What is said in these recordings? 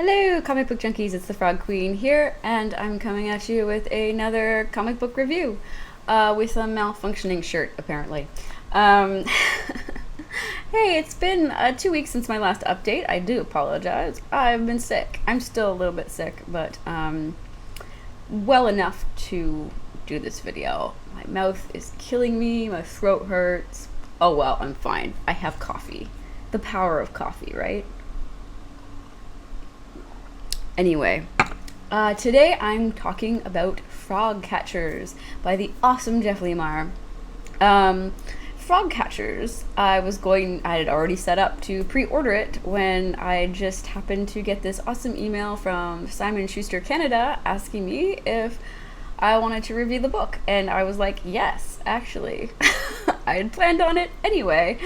Hello, comic book junkies, it's the Frog Queen here, and I'm coming at you with another comic book review with a malfunctioning shirt, apparently. Um, hey, it's been 2 weeks since my last update. I do apologize. I've been sick. I'm still a little bit sick, but well enough to do this video. My mouth is killing me, my throat hurts. Oh well, I'm fine. I have coffee. The power of coffee, right? Anyway, today I'm talking about FROGCATCHERS by the awesome Jeff Lemire. FROGCATCHERS, I had already set up to pre-order it when I just happened to get this awesome email from Simon Schuster Canada asking me if I wanted to review the book. And I was like, yes, actually. I had planned on it anyway.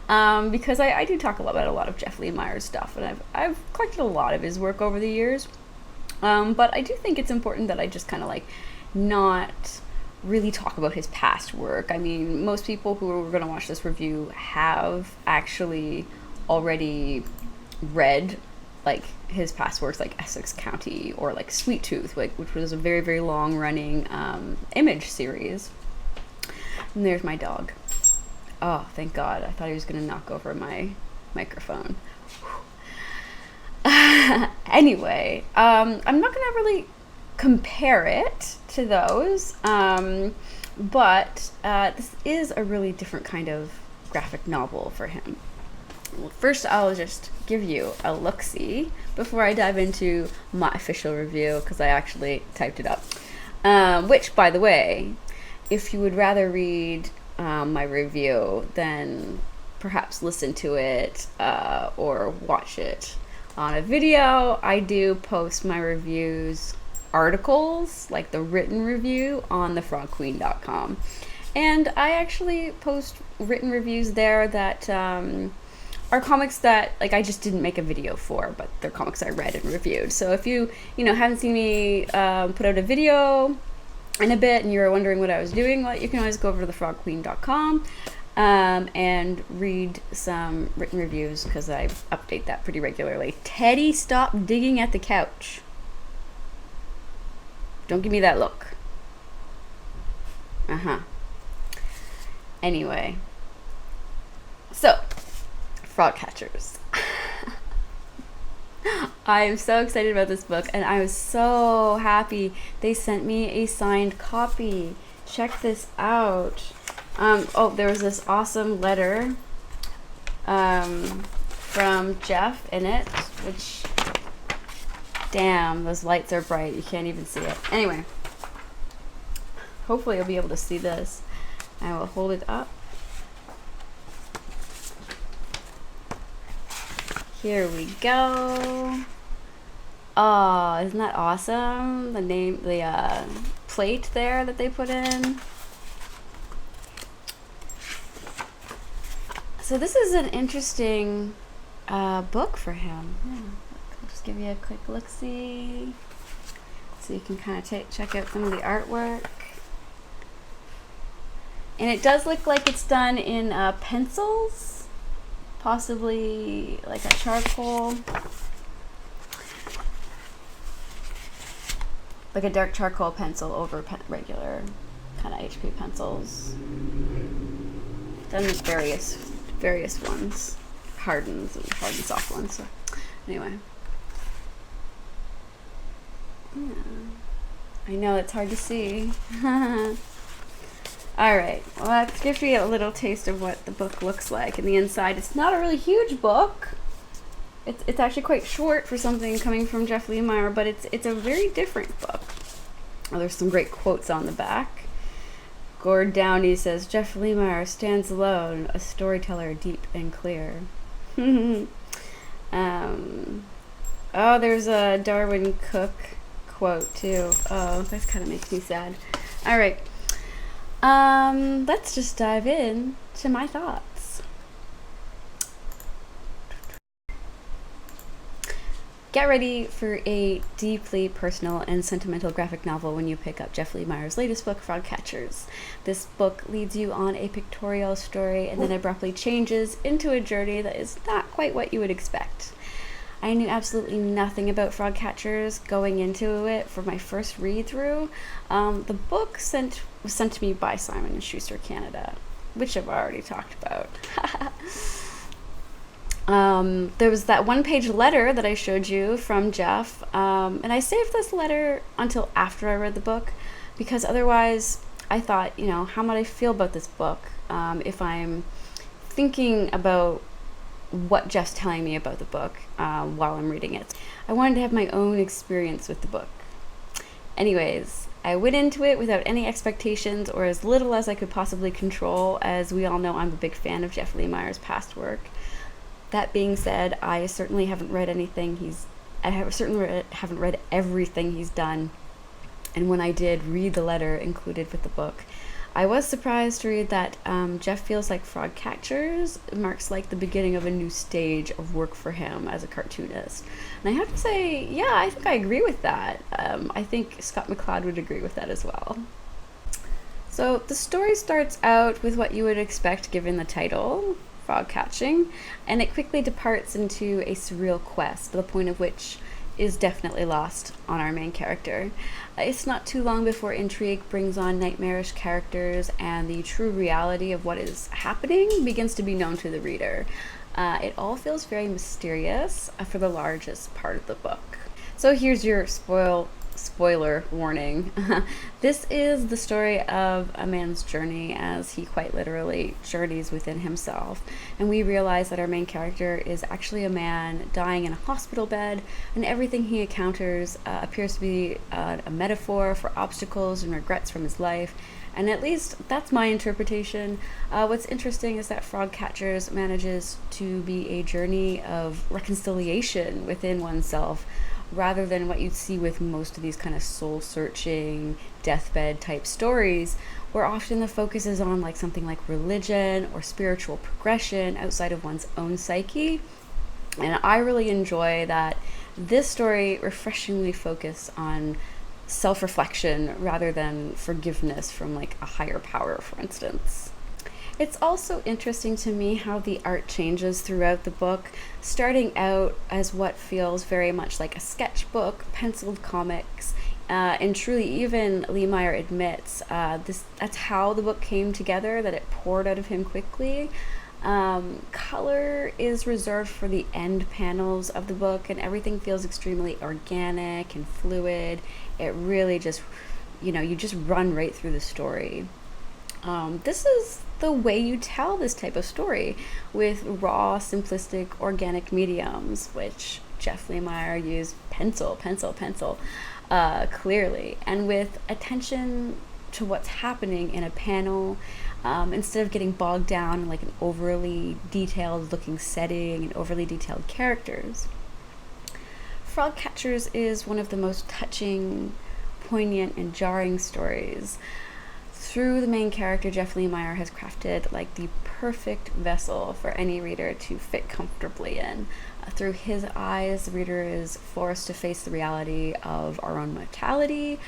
Because I do talk about a lot of Jeff Lemire's stuff, and I've collected a lot of his work over the years. But I do think it's important that I just kind of like not really talk about his past work. I mean, most people who are going to watch this review have actually already read like his past works, like Essex County or like Sweet Tooth, which was a very, very long running Image series. And there's my dog. Oh, thank God. I thought he was going to knock over my microphone. Anyway, I'm not going to really compare it to those, but this is a really different kind of graphic novel for him. Well, first, I'll just give you a look-see before I dive into my official review, because I actually typed it up. Which, by the way, if you would rather read my review, then perhaps listen to it or watch it on a video. I do post my reviews articles, like the written review, on thefrogqueen.com, and I actually post written reviews there that are comics that like I just didn't make a video for, but they're comics I read and reviewed. So if you haven't seen me put out a video in a bit and you're wondering what I was doing, well, you can always go over to thefrogqueen.com and read some written reviews, because I update that pretty regularly. Teddy, stop digging at the couch. Don't give me that look. Anyway, so FROGCATCHERS. I am so excited about this book, and I was so happy they sent me a signed copy. Check this out. Oh, there was this awesome letter from Jeff in it, which, damn, those lights are bright. You can't even see it. Anyway, hopefully you'll be able to see this. I will hold it up. Here we go. Oh, isn't that awesome? The plate there that they put in. So this is an interesting book for him. Yeah. I'll just give you a quick look-see, so you can kind of check out some of the artwork. And it does look like it's done in pencils, possibly like a charcoal, like a dark charcoal pencil over regular kind of HP pencils. Done with various ones, hard and soft ones. So anyway, yeah. I know it's hard to see. All right, well, that gives you a little taste of what the book looks like. And the inside, it's not a really huge book. It's actually quite short for something coming from Jeff Lemire, but it's a very different book. Oh, there's some great quotes on the back. Gord Downey says, Jeff Lemire stands alone, a storyteller deep and clear. Oh, there's a Darwin Cook quote too. Oh, that kind of makes me sad. All right. Let's just dive in to my thoughts. Get ready for a deeply personal and sentimental graphic novel when you pick up Jeff Lemire's latest book, FROGCATCHERS. This book leads you on a pictorial story and then abruptly changes into a journey that is not quite what you would expect. I knew absolutely nothing about FROGCATCHERS going into it for my first read-through. The book was sent to me by Simon & Schuster Canada, which I've already talked about. There was that one-page letter that I showed you from Jeff, and I saved this letter until after I read the book, because otherwise I thought, how might I feel about this book if I'm thinking about what Jeff's telling me about the book while I'm reading it. I wanted to have my own experience with the book. Anyways, I went into it without any expectations, or as little as I could possibly control, as we all know I'm a big fan of Jeff Lemire's past work. That being said, I certainly haven't read haven't read everything he's done. And when I did read the letter included with the book, I was surprised to read that Jeff feels like FROGCATCHERS marks like the beginning of a new stage of work for him as a cartoonist. And I have to say, yeah, I think I agree with that. I think Scott McCloud would agree with that as well. So the story starts out with what you would expect given the title, frog catching, and it quickly departs into a surreal quest, the point of which is definitely lost on our main character. It's not too long before intrigue brings on nightmarish characters and the true reality of what is happening begins to be known to the reader. It all feels very mysterious for the largest part of the book. So here's your spoiler warning. This is the story of a man's journey as he quite literally journeys within himself, and we realize that our main character is actually a man dying in a hospital bed, and everything he encounters appears to be a metaphor for obstacles and regrets from his life, and at least that's my interpretation. What's interesting is that FROGCATCHERS manages to be a journey of reconciliation within oneself, rather than what you'd see with most of these kind of soul-searching, deathbed type stories, where often the focus is on like something like religion or spiritual progression outside of one's own psyche. And I really enjoy that this story refreshingly focuses on self-reflection rather than forgiveness from like a higher power, for instance. It's also interesting to me how the art changes throughout the book, starting out as what feels very much like a sketchbook, penciled comics, and truly even Lemire admits that's how the book came together, that it poured out of him quickly. Color is reserved for the end panels of the book, and everything feels extremely organic and fluid. It really just, you just run right through the story. This is the way you tell this type of story, with raw, simplistic, organic mediums, which Jeff Lemire used pencil, clearly, and with attention to what's happening in a panel, instead of getting bogged down in like an overly detailed looking setting and overly detailed characters. FROGCATCHERS is one of the most touching, poignant, and jarring stories. Through the main character, Jeff Lemire has crafted like the perfect vessel for any reader to fit comfortably in. Through his eyes, the reader is forced to face the reality of our own mortality,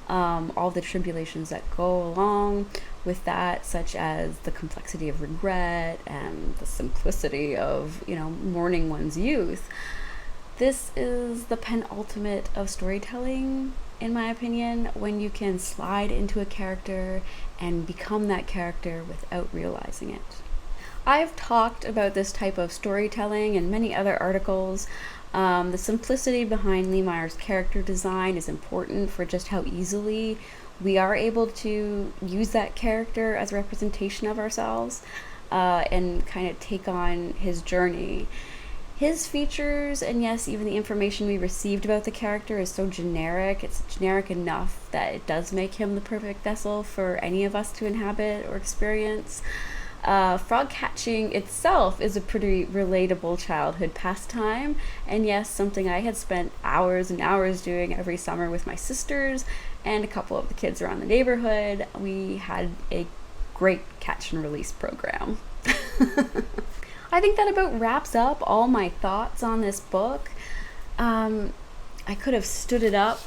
all the tribulations that go along with that, such as the complexity of regret and the simplicity of, mourning one's youth. This is the penultimate of storytelling, in my opinion, when you can slide into a character and become that character without realizing it. I've talked about this type of storytelling in many other articles. The simplicity behind Lemire's character design is important for just how easily we are able to use that character as a representation of ourselves and kind of take on his journey. His features, and yes, even the information we received about the character is so generic. It's generic enough that it does make him the perfect vessel for any of us to inhabit or experience. Frog catching itself is a pretty relatable childhood pastime, and yes, something I had spent hours and hours doing every summer with my sisters and a couple of the kids around the neighborhood. We had a great catch and release program. I think that about wraps up all my thoughts on this book. I could have stood it up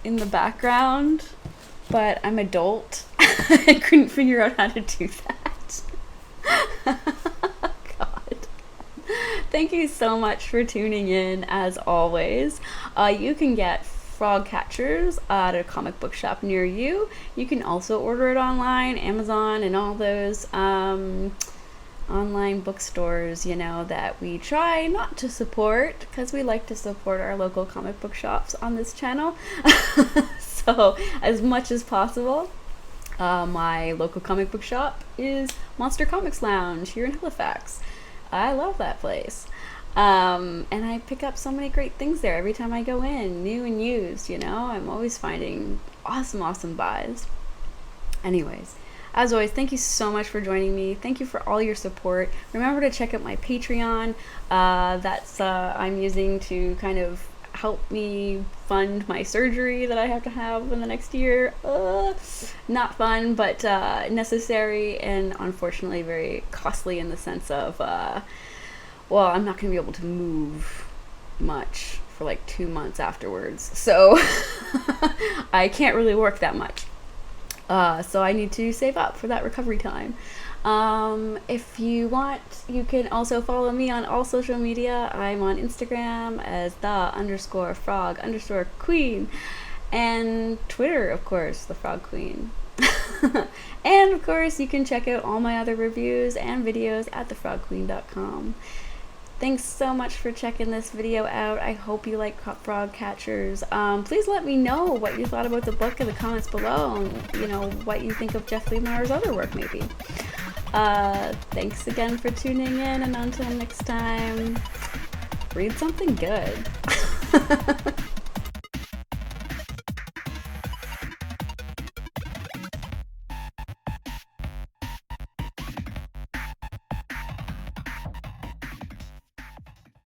in the background, but I'm adult. I couldn't figure out how to do that. God. Thank you so much for tuning in, as always. You can get FROGCATCHERS at a comic book shop near you. You can also order it online, Amazon, and all those online bookstores, you know, that we try not to support because we like to support our local comic book shops on this channel. So as much as possible. My local comic book shop is Monster Comics Lounge here in Halifax. I love that place. And I pick up so many great things there every time I go in, new and used, you know. I'm always finding awesome buys. Anyways, as always, thank you so much for joining me. Thank you for all your support. Remember to check out my Patreon. That's I'm using to kind of help me fund my surgery that I have to have in the next year. Not fun, but necessary, and unfortunately very costly in the sense of, well, I'm not going to be able to move much for like 2 months afterwards. So I can't really work that much. So I need to save up for that recovery time. If you want, you can also follow me on all social media. I'm on Instagram as _frog_queen, and Twitter, of course, the Frog Queen. And of course, you can check out all my other reviews and videos at thefrogqueen.com. Thanks so much for checking this video out. I hope you like FROGCATCHERS. Please let me know what you thought about the book in the comments below, and you know what you think of Jeff Lemire's other work, maybe. Thanks again for tuning in, and until next time, read something good.